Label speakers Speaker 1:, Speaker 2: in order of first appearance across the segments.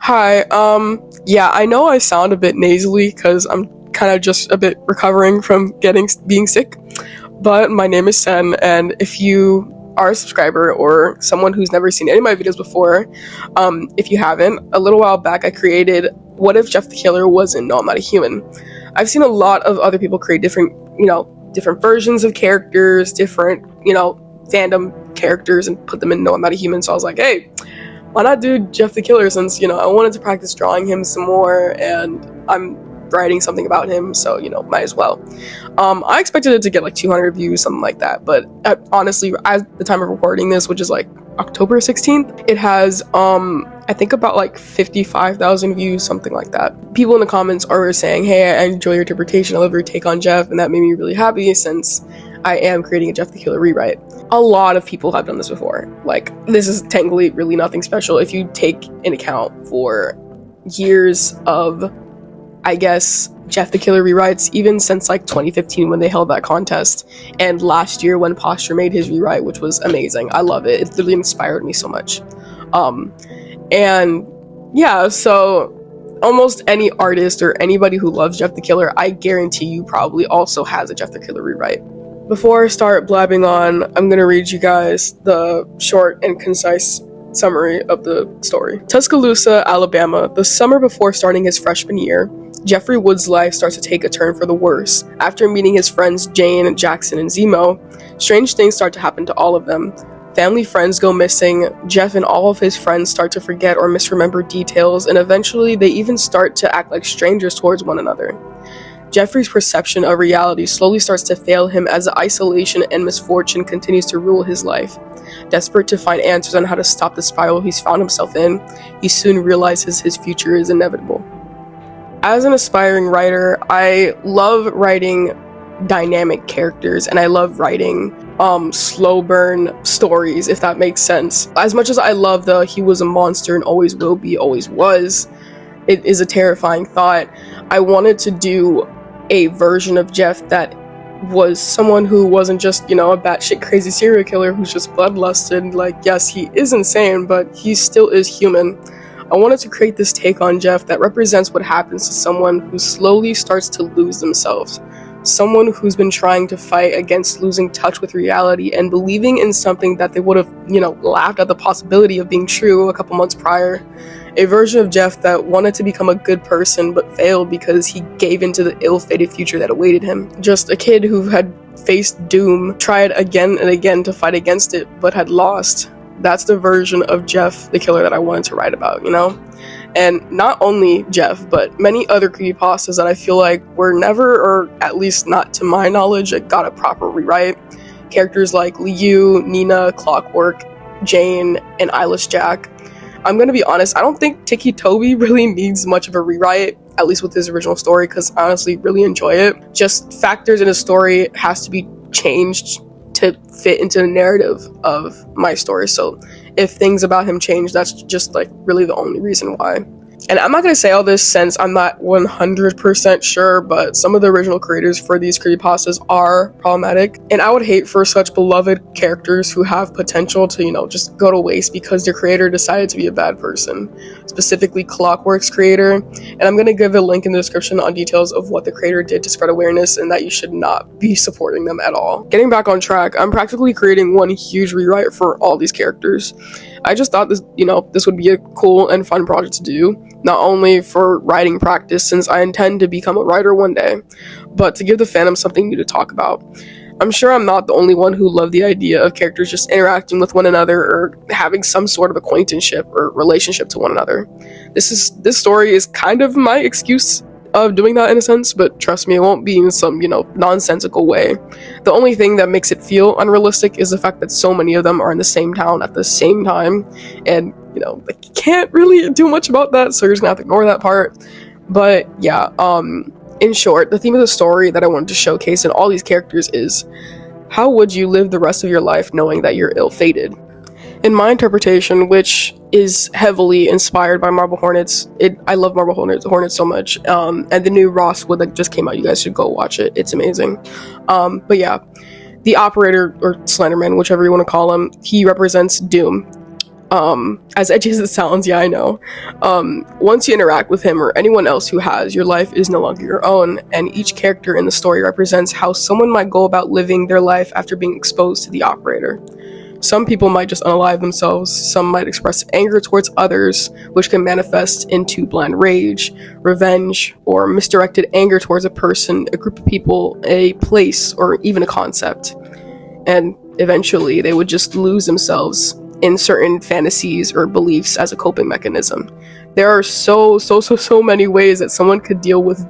Speaker 1: Hi, yeah, I know I sound a bit nasally because I'm kind of just a bit recovering from being sick, but my name is Sen, and if you are a subscriber or someone who's never seen any of my videos before, if you haven't, a little while back I created What If Jeff the Killer Wasn't No, I'm Not a Human. I've seen a lot of other people create different versions of characters, different, fandom characters and put them in No, I'm Not a Human, so I was like, hey, why not do Jeff the Killer, since, I wanted to practice drawing him some more, and I'm writing something about him, so, might as well. I expected it to get like 200 views, something like that, but honestly, at the time of recording this, which is like October 16th, it has, I think about like 55,000 views, something like that. People in the comments are saying, hey, I enjoy your interpretation, I love your take on Jeff, and that made me really happy since I am creating a Jeff the Killer rewrite. A lot of people have done this before. Like, this is technically really nothing special if you take in account for years of, I guess, Jeff the Killer rewrites, even since like 2015 when they held that contest, and last year when Posture made his rewrite, which was amazing. I love it. It literally inspired me so much. And yeah, so almost any artist or anybody who loves Jeff the Killer, I guarantee you probably also has a Jeff the Killer rewrite. Before I start blabbing on, I'm gonna read you guys the short and concise summary of the story. Tuscaloosa, Alabama, the summer before starting his freshman year, Jeffery Woods' life starts to take a turn for the worse. After meeting his friends Jane, Jackson, and Zimo, strange things start to happen to all of them. Family friends go missing, Jeff and all of his friends start to forget or misremember details, and eventually they even start to act like strangers towards one another. Jeffrey's perception of reality slowly starts to fail him as the isolation and misfortune continues to rule his life. Desperate to find answers on how to stop the spiral he's found himself in, he soon realizes his future is inevitable. As an aspiring writer, I love writing dynamic characters, and I love writing slow burn stories, if that makes sense. As much as I love the he was a monster and always will be, always was, it is a terrifying thought. I wanted to do a version of Jeff that was someone who wasn't just, a batshit crazy serial killer who's just bloodlusted. Like, yes, he is insane, but he still is human. I wanted to create this take on Jeff that represents what happens to someone who slowly starts to lose themselves. Someone who's been trying to fight against losing touch with reality and believing in something that they would have, laughed at the possibility of being true a couple months prior. A version of Jeff that wanted to become a good person but failed because he gave into the ill-fated future that awaited him. Just a kid who had faced doom, tried again and again to fight against it, but had lost. That's the version of Jeff the Killer that I wanted to write about, And not only Jeff, but many other creepypastas that I feel like were never, or at least not to my knowledge, got a proper rewrite. Characters like Liu, Nina, Clockwork, Jane, and Eyeless Jack. I'm gonna be honest, I don't think Tiki Toby really needs much of a rewrite, at least with his original story, because I honestly really enjoy it. Just factors in his story has to be changed to fit into the narrative of my story, so if things about him change, that's just like really the only reason why. And I'm not going to say all this since I'm not 100% sure, but some of the original creators for these creepypastas are problematic, and I would hate for such beloved characters who have potential to, just go to waste because their creator decided to be a bad person, specifically Clockwork's creator, and I'm going to give a link in the description on details of what the creator did to spread awareness and that you should not be supporting them at all. Getting back on track, I'm practically creating one huge rewrite for all these characters. I just thought this, this would be a cool and fun project to do, not only for writing practice since I intend to become a writer one day, but to give the fandom something new to talk about. I'm sure I'm not the only one who loved the idea of characters just interacting with one another or having some sort of acquaintanceship or relationship to one another. This story is kind of my excuse of doing that in a sense, but trust me, it won't be in some, nonsensical way. The only thing that makes it feel unrealistic is the fact that so many of them are in the same town at the same time, and, you can't really do much about that, so you're just gonna have to ignore that part. But yeah, in short, the theme of the story that I wanted to showcase in all these characters is, how would you live the rest of your life knowing that you're ill-fated? In my interpretation, which is heavily inspired by Marble Hornets, I love Marble Hornets so much, and the new Rosswood that just came out, you guys should go watch it, it's amazing. But yeah, the Operator, or Slenderman, whichever you want to call him, he represents doom. As edgy as it sounds, yeah, I know. Once you interact with him or anyone else who has, your life is no longer your own, and each character in the story represents how someone might go about living their life after being exposed to the operator. Some people might just unalive themselves, some might express anger towards others, which can manifest into blind rage, revenge, or misdirected anger towards a person, a group of people, a place, or even a concept. And eventually, they would just lose themselves in certain fantasies or beliefs as a coping mechanism. There are so many ways that someone could deal with,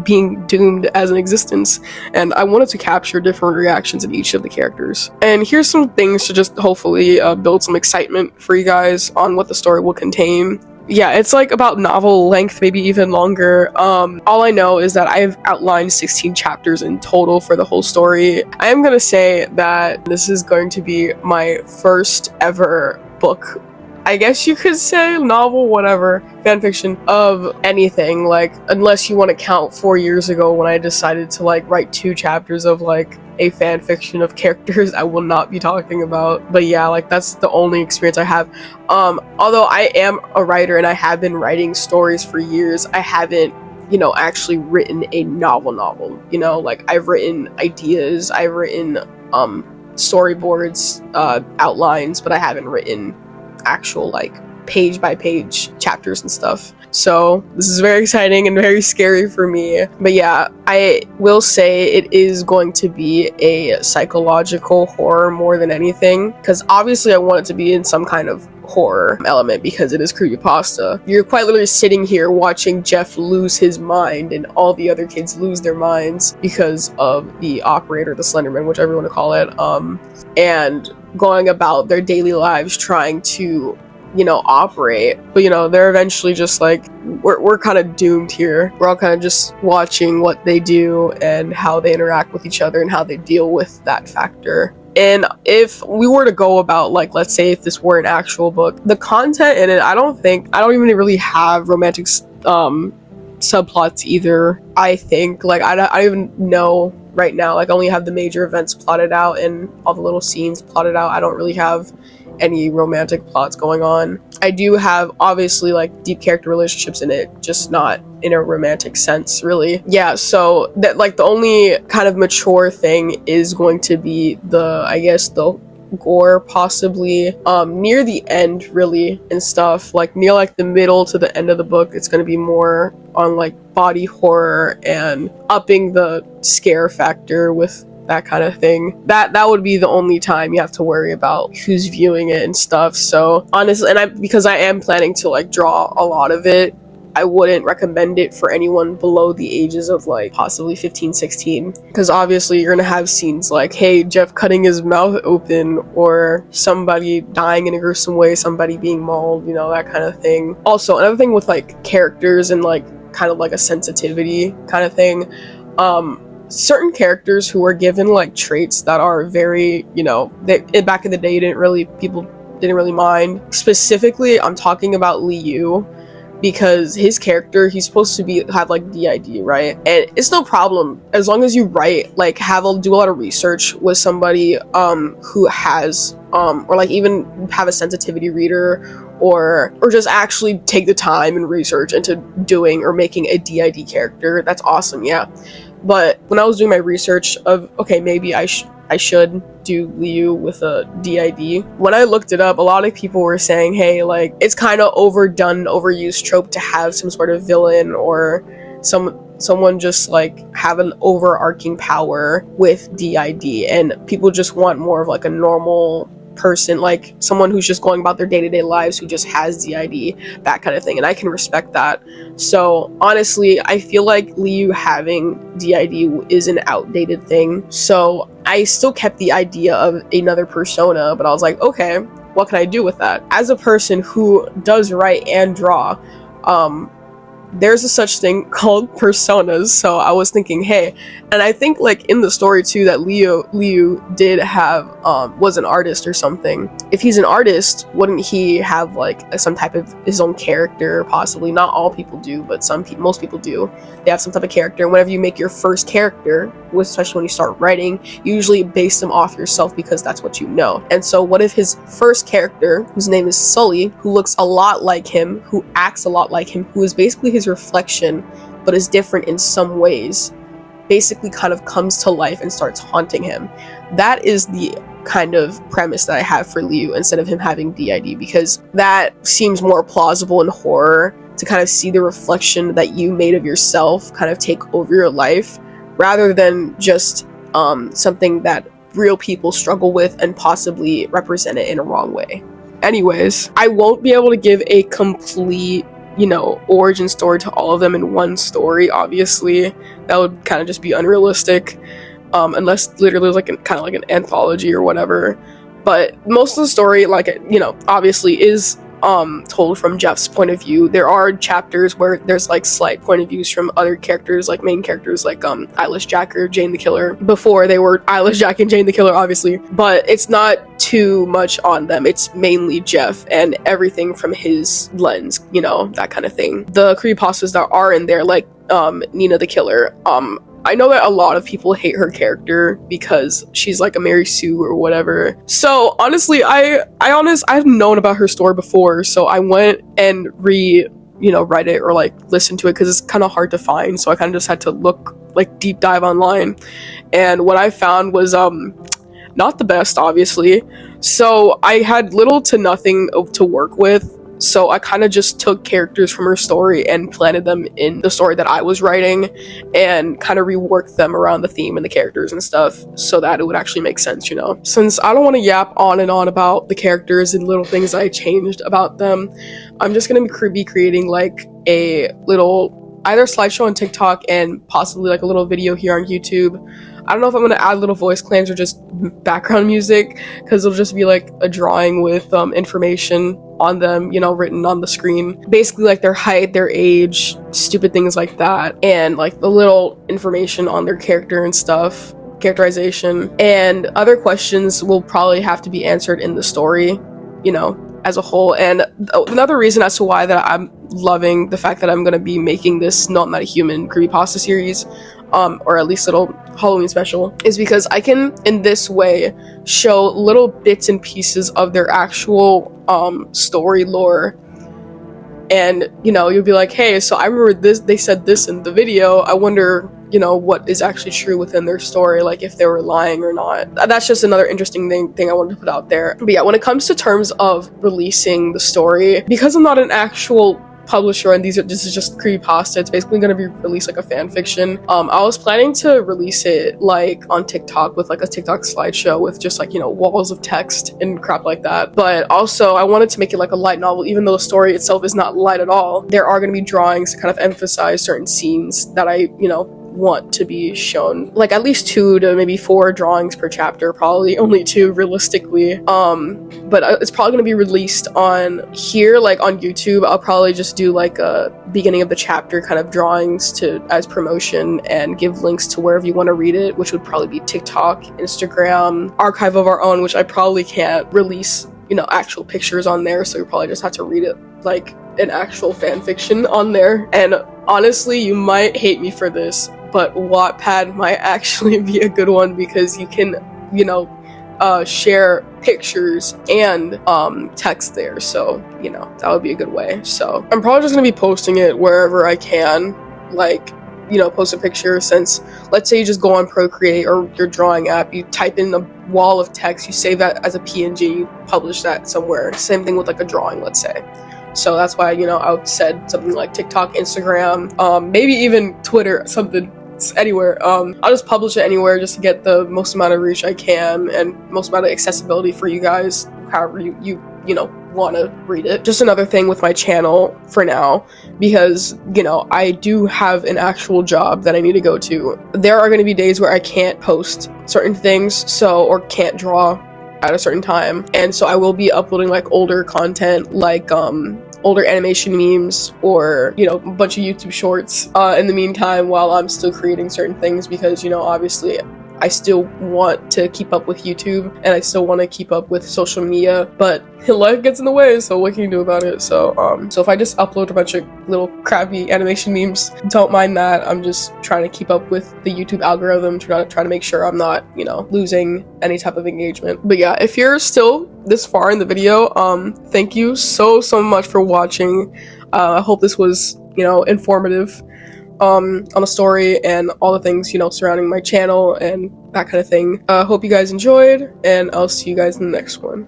Speaker 1: being doomed as an existence, and I wanted to capture different reactions in each of the characters. And here's some things to just hopefully build some excitement for you guys on what the story will contain. Yeah, it's like about novel length, maybe even longer. All I know is that I've outlined 16 chapters in total for the whole story. I am gonna say that this is going to be my first ever book, I guess you could say, novel, whatever, fanfiction of anything, like, unless you want to count 4 years ago when I decided to, like, write 2 chapters of, like, a fanfiction of characters I will not be talking about. But yeah, like, that's the only experience I have. Although I am a writer and I have been writing stories for years, I haven't, actually written a novel, like, I've written ideas, I've written, storyboards, outlines, but I haven't written actual, like, page by page chapters and stuff. So this is very exciting and very scary for me. But yeah, I will say it is going to be a psychological horror more than anything, because obviously I want it to be in some kind of horror element because it is creepypasta. You're quite literally sitting here watching Jeff lose his mind and all the other kids lose their minds because of the operator, the Slenderman, whichever you want to call it, and going about their daily lives trying to, operate. But, they're eventually just like, we're kind of doomed here. We're all kind of just watching what they do and how they interact with each other and how they deal with that factor. And if we were to go about, like, let's say if this were an actual book, the content in it, I don't even really have romantic subplots either. I think, like, I don't even know right now. Like, I only have the major events plotted out and all the little scenes plotted out. I don't really have any romantic plots going on. I do have, obviously, like, deep character relationships in it, just not in a romantic sense, really. Yeah, so that, like, the only kind of mature thing is going to be the gore, possibly near the end, really, and stuff. Like, near, like, the middle to the end of the book, it's going to be more on, like, body horror and upping the scare factor with that kind of thing. That would be the only time you have to worry about who's viewing it and stuff. So honestly, and because I am planning to, like, draw a lot of it, I wouldn't recommend it for anyone below the ages of, like, possibly 15, 16. Because obviously you're gonna have scenes like, hey, Jeff cutting his mouth open, or somebody dying in a gruesome way, somebody being mauled, that kind of thing. Also, another thing with, like, characters and, like, kind of like a sensitivity kind of thing, certain characters who are given, like, traits that are very, back in the day people didn't really mind. Specifically, I'm talking about Liu, because his character, he's supposed to have, like, DID, right? And it's no problem as long as you write, like, do a lot of research with somebody who has or, like, even have a sensitivity reader, or just actually take the time and research into doing or making a DID character. That's awesome, yeah. But when I was doing my research of, okay, maybe I should do Liu with a DID, when I looked it up, a lot of people were saying, hey, like, it's kind of overdone, overused trope to have some sort of villain or someone just, like, have an overarching power with DID, and people just want more of, like, a normal person, like someone who's just going about their day-to-day lives who just has DID, that kind of thing, and I can respect that. So honestly, I feel like Liu having DID is an outdated thing, so I still kept the idea of another persona, but I was like, okay, what can I do with that? As a person who does write and draw, there's a such thing called personas. So I was thinking, hey, and I think like in the story too that Liu did have was an artist or something. If he's an artist, wouldn't he have like some type of his own character? Possibly. Not all people do, but most people do. They have some type of character. And whenever you make your first character, especially when you start writing, you usually base them off yourself because that's what you know. And so what if his first character, whose name is Sully, who looks a lot like him, who acts a lot like him, who is basically his reflection but is different in some ways, basically kind of comes to life and starts haunting him? That is the kind of premise that I have for Liu instead of him having DID, because that seems more plausible in horror, to kind of see the reflection that you made of yourself kind of take over your life, rather than just something that real people struggle with and possibly represent it in a wrong way. Anyways, I won't be able to give a complete, origin story to all of them in one story, obviously. That would kind of just be unrealistic, unless literally like kind of like an anthology or whatever. But most of the story, like, obviously is told from Jeff's point of view. There are chapters where there's like slight point of views from other characters, like main characters like Eyeless, Jack, or Jane the Killer, before they were Eyeless, Jack, and Jane the Killer, obviously. But it's not too much on them. It's mainly Jeff and everything from his lens, that kind of thing. The creepypastas that are in there, like Nina the Killer, I know that a lot of people hate her character because she's like a Mary Sue or whatever. So honestly, I've known about her story before, so I went and read it or like listen to it, because it's kind of hard to find. So I kind of just had to look, like, deep dive online, and what I found was not the best, obviously. So I had little to nothing to work with. So I kind of just took characters from her story and planted them in the story that I was writing, and kind of reworked them around the theme and the characters and stuff, so that it would actually make sense, Since I don't want to yap on and on about the characters and little things I changed about them, I'm just going to be creating like a little either slideshow on TikTok and possibly like a little video here on YouTube. I don't know if I'm going to add little voice claims or just background music, because it'll just be like a drawing with information on them, written on the screen. Basically like their height, their age, stupid things like that, and like the little information on their character and stuff, characterization. And other questions will probably have to be answered in the story, as a whole. And another reason as to why that I'm loving the fact that I'm going to be making this No, I'm Not a Human creepypasta series, or at least little Halloween special, is because I can in this way show little bits and pieces of their actual story lore. And you'll be like, hey, so I remember this, they said this in the video, I wonder what is actually true within their story, like if they were lying or not. That's just another interesting thing I wanted to put out there. But yeah, when it comes to terms of releasing the story, because I'm not an actual publisher and this is just creepypasta, it's basically going to be released like a fan fiction. I was planning to release it like on TikTok with like a TikTok slideshow with just like walls of text and crap like that. But also I wanted to make it like a light novel, even though the story itself is not light at all. There are going to be drawings to kind of emphasize certain scenes that I want to be shown, like at least 2 to maybe 4 drawings per chapter, probably only 2 realistically. But it's probably going to be released on here, like on YouTube. I'll probably just do like a beginning of the chapter kind of drawings as promotion, and give links to wherever you want to read it, which would probably be TikTok, Instagram, Archive of Our Own, which I probably can't release actual pictures on there, so you probably just have to read it like an actual fan fiction on there. And honestly, you might hate me for this, but Wattpad might actually be a good one, because you can share pictures and text there, so that would be a good way. So I'm probably just gonna be posting it wherever I can, like post a picture. Since let's say you just go on Procreate or your drawing app, you type in a wall of text, you save that as a PNG, you publish that somewhere. Same thing with like a drawing, let's say. So that's why I said something like TikTok, Instagram, maybe even Twitter, something, anywhere. I'll just publish it anywhere just to get the most amount of reach I can and most amount of accessibility for you guys, however you want to read it. Just another thing with my channel for now, because I do have an actual job that I need to go to. There are going to be days where I can't post certain things, or can't draw at a certain time. And so I will be uploading like older content, like older animation memes, or, you know, a bunch of YouTube shorts in the meantime while I'm still creating certain things, because, you know, obviously I still want to keep up with YouTube and I still want to keep up with social media, but life gets in the way, so what can you do about it? So so if I just upload a bunch of little crappy animation memes, don't mind that. I'm just trying to keep up with the YouTube algorithm, trying to make sure I'm not, you know, losing any type of engagement. But yeah, if you're still this far in the video, thank you so much for watching. I hope this was, you know, informative on the story and all the things, you know, surrounding my channel and that kind of thing. Hope you guys enjoyed, and I'll see you guys in the next one.